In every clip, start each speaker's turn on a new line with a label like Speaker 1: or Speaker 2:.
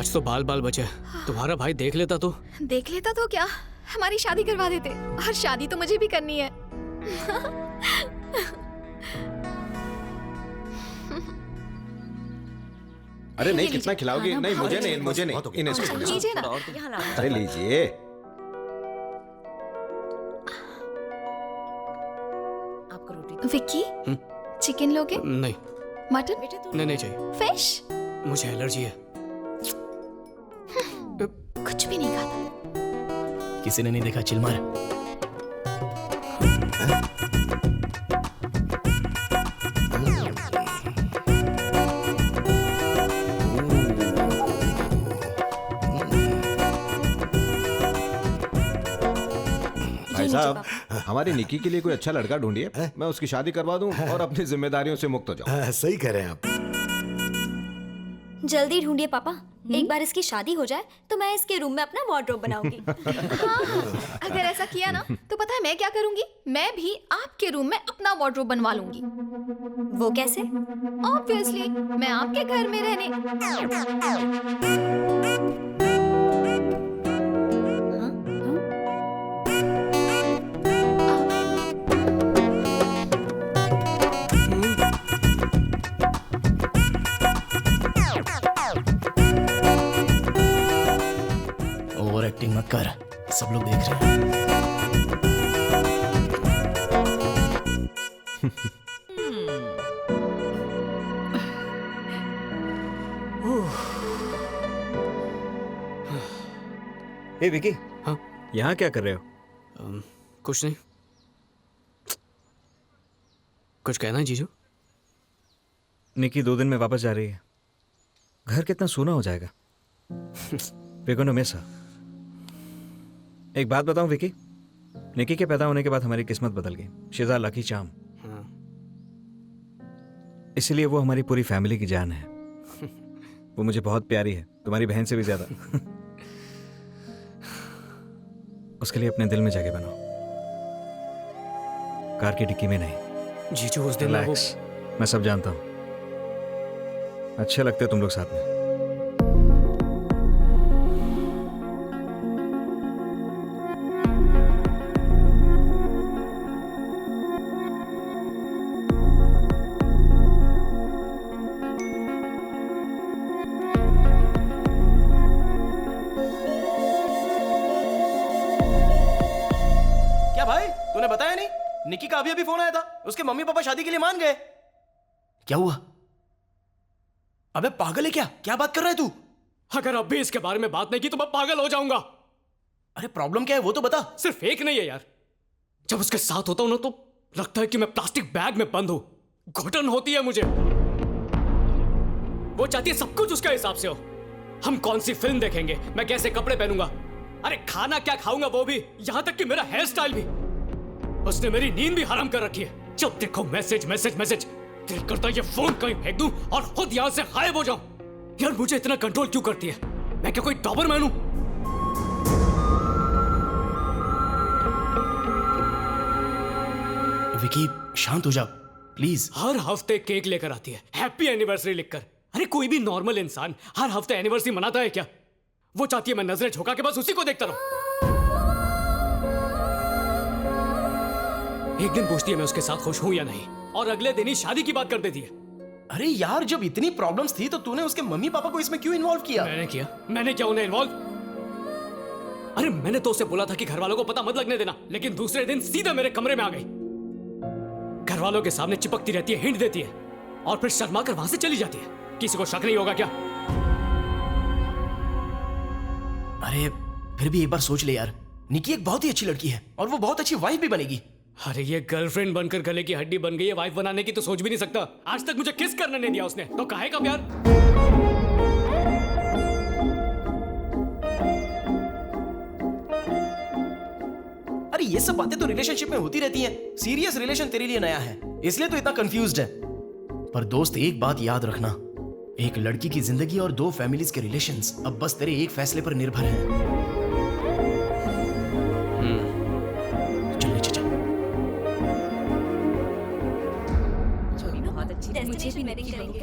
Speaker 1: आज तो बाल बाल बचे। तुम्हारा भाई देख लेता तो
Speaker 2: क्या हमारी शादी करवा देते, और शादी तो मुझे भी करनी है।
Speaker 3: अरे नहीं, कितना खिलाओगी? नहीं मुझे नहीं, मुझे नहीं, इन्हें इसको दो।
Speaker 2: लीजिए ना।
Speaker 3: अरे लीजिए।
Speaker 2: विक्की, चिकन लोगे?
Speaker 1: नहीं
Speaker 2: मटन?
Speaker 1: नहीं चाहिए।
Speaker 2: फिश?
Speaker 1: मुझे एलर्जी है।
Speaker 2: कुछ भी नहीं खाता।
Speaker 4: किसी ने नहीं देखा, चिल मार।
Speaker 3: भाई साहब, हमारी निकी के लिए कोई अच्छा लड़का ढूंढिए, मैं उसकी शादी करवा दूं और अपनी जिम्मेदारियों से मुक्त हो जाऊं।
Speaker 5: सही कह रहे हैं आप।
Speaker 6: जल्दी ढूंढिए पापा। एक बार इसकी शादी हो जाए तो मैं इसके रूम में अपना वार्डरोब बनाऊंगी।
Speaker 2: अगर ऐसा किया ना तो पता है मैं क्या करूंगी? मैं भी आपके रूम में अपना वार्डरोब बनवा लूंगी।
Speaker 6: वो कैसे?
Speaker 2: ऑब्वियसली, मैं आपके घर में रहने।
Speaker 4: ओवर एक्टिंग मत कर, सब लोग देख रहे हैं।
Speaker 7: ए विकी,
Speaker 1: हाँ?
Speaker 7: यहाँ क्या कर रहे हो?
Speaker 1: कुछ नहीं। कुछ कहना है जीजू?
Speaker 7: निकी 2 दिन में वापस जा रही है। घर कितना सूना हो जाएगा। We're gonna miss her। एक बात बताऊं विकी, निकी के पैदा होने के बाद हमारी किस्मत बदल गई। She is our lucky charm. इसलिए वो हमारी पूरी फैमिली की जान है। वो मुझे बहुत प्यारी है, तुम्हारी बहन से भी ज्यादा। उसके लिए अपने दिल में जगह बनाओ, कार की डिक्की में नहीं।
Speaker 1: जीजू उस दिन
Speaker 7: रिलैक्स, मैं सब जानता हूं। अच्छे लगते हो तुम लोग साथ में।
Speaker 4: क्या भाई, तूने बताया नहीं? निकी का अभी फोन आया था, उसके मम्मी पापा शादी के लिए मान गए। क्या हुआ? अबे पागल है क्या बात कर रहा है तू?
Speaker 1: अगर अब भी इसके बारे में बात नहीं की तो मैं पागल हो जाऊंगा।
Speaker 4: अरे प्रॉब्लम क्या है वो तो बता।
Speaker 1: सिर्फ एक नहीं है यार, जब उसके साथ होता हूं ना तो लगता है कि मैं प्लास्टिक बैग में बंद हूं। घुटन होती है मुझे। वो चाहती है सब कुछ उसके हिसाब से हो। हम कौन सी फिल्म देखेंगे, मैं कैसे कपड़े पहनूंगा, अरे खाना क्या खाऊंगा वो भी, यहां तक कि मेरा हेयर स्टाइल भी। उसने मेरी नींद भी हराम कर रखी है। जब देखो मैसेज मैसेज मैसेज। दिल करता है ये फोन कहीं फेंक दूं और खुद यहां से गायब हो जाऊं। यार मुझे इतना कंट्रोल क्यों करती है? मैं क्या कोई डॉबरमैन हूं?
Speaker 4: विकी शांत हो जा प्लीज।
Speaker 1: हर हफ्ते केक लेकर आती है, हैप्पी एनिवर्सरी लिखकर। अरे कोई भी नॉर्मल इंसान हर हफ्ते एनिवर्सरी मनाता है क्या? वो चाहती है मैं नजरें झुका के बस उसी को देखता रहूं। एक दिन पूछती है मैं उसके साथ खुश हूं या नहीं, और अगले दिन ही शादी की बात कर देती है।
Speaker 4: अरे यार, जब इतनी प्रॉब्लम्स थी तो तूने उसके मम्मी पापा को इसमें क्यों इन्वॉल्व किया?
Speaker 1: मैंने क्या उन्हें इन्वॉल्व? अरे मैंने तो उसे बोला था कि घर वालों को पता मत लगने देना, लेकिन दूसरे दिन सीधा मेरे कमरे में आ गई। घर वालों के सामने चिपकती रहती है, हिंट देती है, और फिर शर्मा कर वहां से चली जाती है। किसी को शक नहीं होगा क्या?
Speaker 4: अरे फिर भी एक बार सोच ले यार, निकी एक बहुत ही अच्छी लड़की है और वो बहुत अच्छी वाइफ भी बनेगी।
Speaker 1: अरे ये गर्लफ्रेंड बनकर गले की हड्डी बन गई है, वाइफ बनाने की तो सोच भी नहीं सकता। आज तक मुझे किस करने नहीं दिया उसने, तो काहे का प्यार?
Speaker 4: अरे ये सब बातें तो रिलेशनशिप में होती रहती हैं। सीरियस रिलेशन तेरे लिए नया है, इसलिए तो इतना कंफ्यूज्ड है। पर दोस्त एक बात याद रखना, एक लड़की की जिंदगी और 2 फैमिलीज के रिलेशंस अब बस तेरे एक फैसले पर निर्भर हैं।
Speaker 6: मुझे भी वेडिंग करेंगे।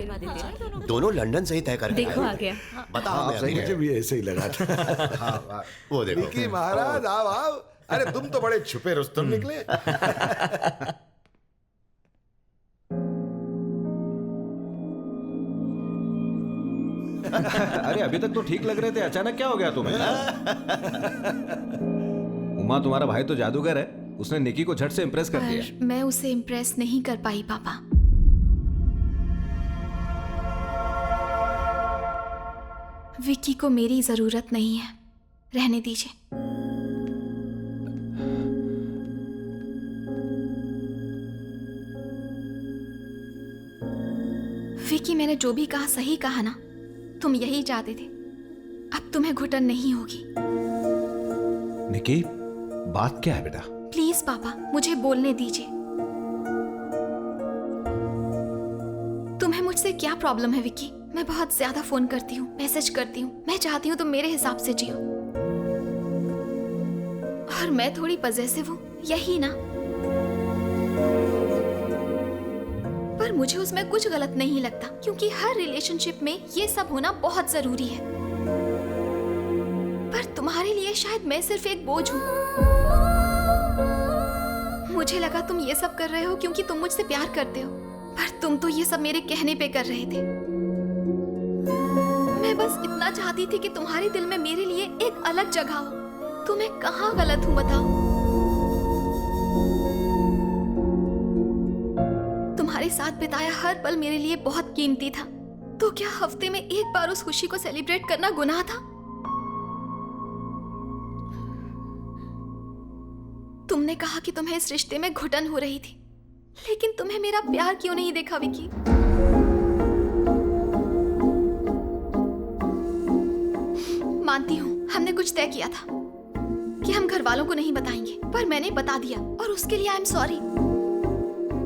Speaker 5: दोनों लंदन से ही तय करके
Speaker 2: देखो
Speaker 5: आए
Speaker 2: आ
Speaker 5: हो।
Speaker 2: गया।
Speaker 5: बताओ हमें अभी।
Speaker 8: मुझे भी ऐसे ही लगा था।
Speaker 5: वो देखो
Speaker 8: विकी महाराज आओ आओ। अरे तुम तो बड़े छुपे रुस्तम निकले।
Speaker 3: अरे अभी तक तो ठीक लग रहे थे, अचानक क्या हो गया तुम्हें? उमा तुम्हारा भाई तो जादूगर है, उसने निकी को झट से इम्प्रेस कर दिया।
Speaker 2: पर मैं उसे इम्प्रेस नहीं कर पाई पापा। विक्की को मेरी जरूरत नहीं है, रहने दीजिए। विक्की, मैंने जो भी कहा सही कहा ना? तुम यही चाहते थे। अब तुम्हें घुटन नहीं होगी।
Speaker 3: निकी, बात क्या है बेटा?
Speaker 2: प्लीज पापा, मुझे बोलने दीजिए। तुम्हें मुझसे क्या प्रॉब्लम है विक्की? मैं बहुत ज्यादा फोन करती हूँ, मैसेज करती हूँ। मैं चाहती हूँ तुम मेरे हिसाब से जियो। और मैं थोड़ी पजेसिव हूँ, यही ना? पर मुझे उसमें कुछ गलत नहीं लगता, क्योंकि हर रिलेशनशिप में ये सब होना बहुत जरूरी है। पर तुम्हारे लिए शायद मैं सिर्फ एक बोझ हूँ। मुझे लगा तुम ये सब कर रहे हो क्योंकि तुम मुझसे प्यार करते हो, पर तुम तो ये सब मेरे कहने पे कर रहे थे। मैं बस इतना चाहती थी कि तुम्हारे दिल में मेरे लिए एक अलग जगह हो। तो मैं कहाँ गलत हूँ बताओ? तुम्हारे साथ बिताया हर पल मेरे लिए बहुत कीमती था। तो क्या हफ्ते में एक बार उस खुशी को सेलिब्रेट करना गुनाह था? तुमने कहा कि तुम्हें इस रिश्ते में घुटन हो रही थी, लेकिन तुम्हें मेरा प्यार क्यों नहीं देखा विकी? मानती हूँ हमने कुछ तय किया था कि हम घर वालों को नहीं बताएंगे, पर मैंने बता दिया और उसके लिए आई एम सॉरी।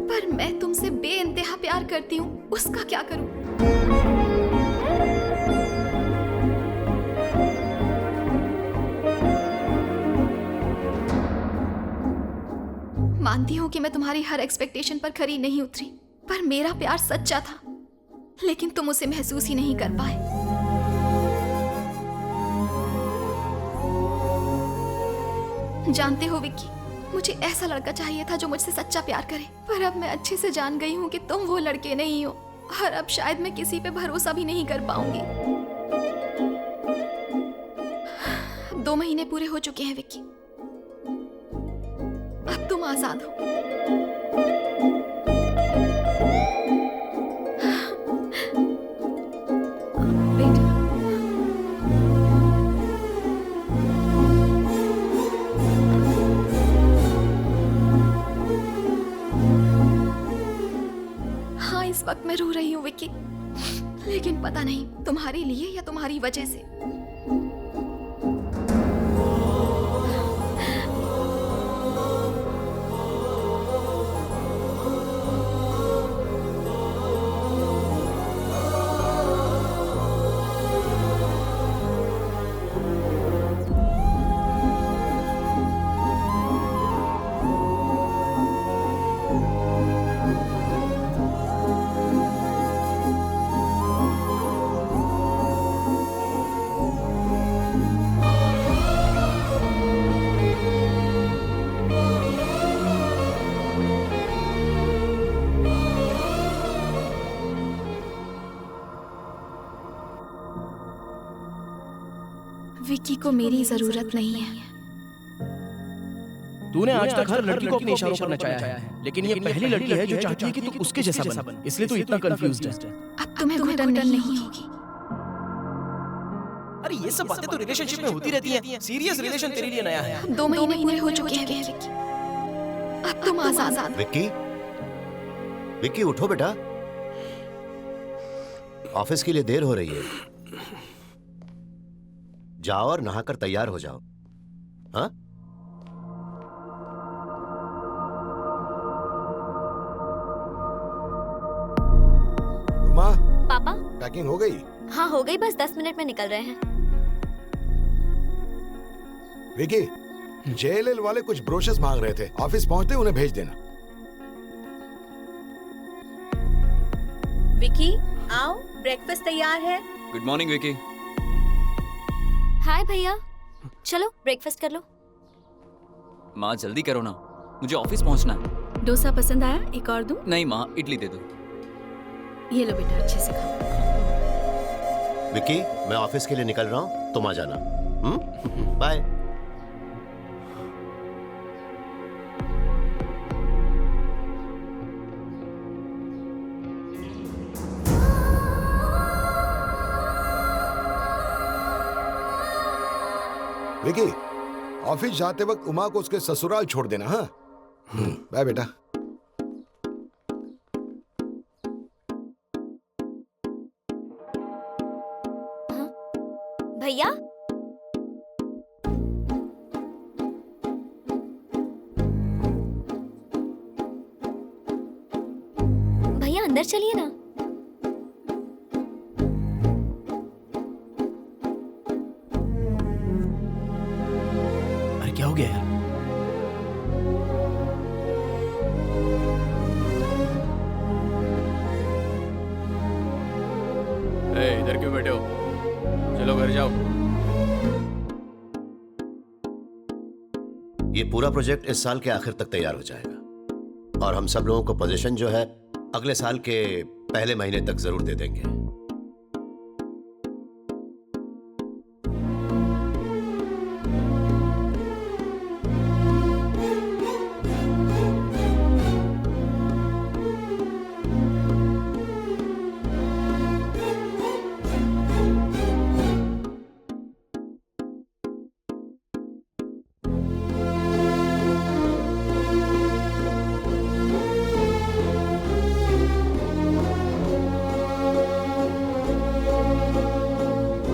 Speaker 2: पर मैं तुमसे बेइंतहा प्यार करती हूँ, उसका क्या करूँ? मानती हूँ कि मैं तुम्हारी हर एक्सपेक्टेशन पर खरी नहीं उतरी, पर मेरा प्यार सच्चा था, लेकिन तुम उसे महसूस ही नहीं कर पाए। जानते हो विक्की, मुझे ऐसा लड़का चाहिए था जो मुझसे सच्चा प्यार करे, पर अब मैं अच्छे से जान गई हूँ कि तुम वो लड़के नहीं हो, और अब शायद मैं किसी पे भरोसा भी नहीं कर पाऊंगी। 2 महीने पूरे हो चुके हैं विक्की, अब तुम आजाद हो। बेटा, हाँ इस वक्त मैं रो रही हूँ विक्की, लेकिन पता नहीं तुम्हारे लिए या तुम्हारी वजह से। विक्की को मेरी जरूरत नहीं है।
Speaker 4: तूने आज तक हर लड़की को अपने इशारों पर नचाया है, लेकिन ये पहली लड़की है जो चाहती है कि तू उसके जैसा बन, इसलिए तू इतना कंफ्यूज्ड है।
Speaker 2: अब तुम्हें घुटन नहीं होगी।
Speaker 4: अरे ये सब बातें तो रिलेशनशिप में होती रहती हैं। सीरियस रिलेशन तेरे लिए नया है।
Speaker 2: 2 महीने पूरे हो चुके हैं विक्की, अब तुम आजाद।
Speaker 5: विक्की, विक्की उठो बेटा, ऑफिस के लिए देर हो रही है। जाओ और नहाकर तैयार हो जाओ। हाँ?
Speaker 8: उमा,
Speaker 6: पापा,
Speaker 8: पैकिंग हो गई?
Speaker 6: हाँ हो गई, बस 10 मिनट में निकल रहे हैं।
Speaker 8: विकी, JLL वाले कुछ ब्रोशर्स मांग रहे थे, ऑफिस पहुंचते उन्हें भेज देना।
Speaker 9: विकी, आओ। ब्रेकफास्ट तैयार है।
Speaker 10: Good morning Vicky.
Speaker 6: हाय भैया, चलो ब्रेकफास्ट कर लो।
Speaker 10: माँ जल्दी करो ना, मुझे ऑफिस पहुंचना है।
Speaker 9: डोसा पसंद आया? एक और दूं?
Speaker 10: नहीं माँ, इडली दे दो।
Speaker 9: ये लो बेटा, अच्छे से खाओ।
Speaker 5: विक्की, मैं ऑफिस के लिए निकल रहा हूँ, तुम आ जाना। बाय।
Speaker 8: विकी, ऑफिस जाते वक्त उमा को उसके ससुराल छोड़ देना। हाँ, बाय बेटा।
Speaker 6: भैया, भैया अंदर चलिए ना।
Speaker 4: अरे क्या हो गया यार?
Speaker 10: इधर क्यों बैठे हो? चलो घर जाओ।
Speaker 5: ये पूरा प्रोजेक्ट इस साल के आखिर तक तैयार हो जाएगा और हम सब लोगों को पोजीशन जो है अगले साल के पहले महीने तक जरूर दे देंगे।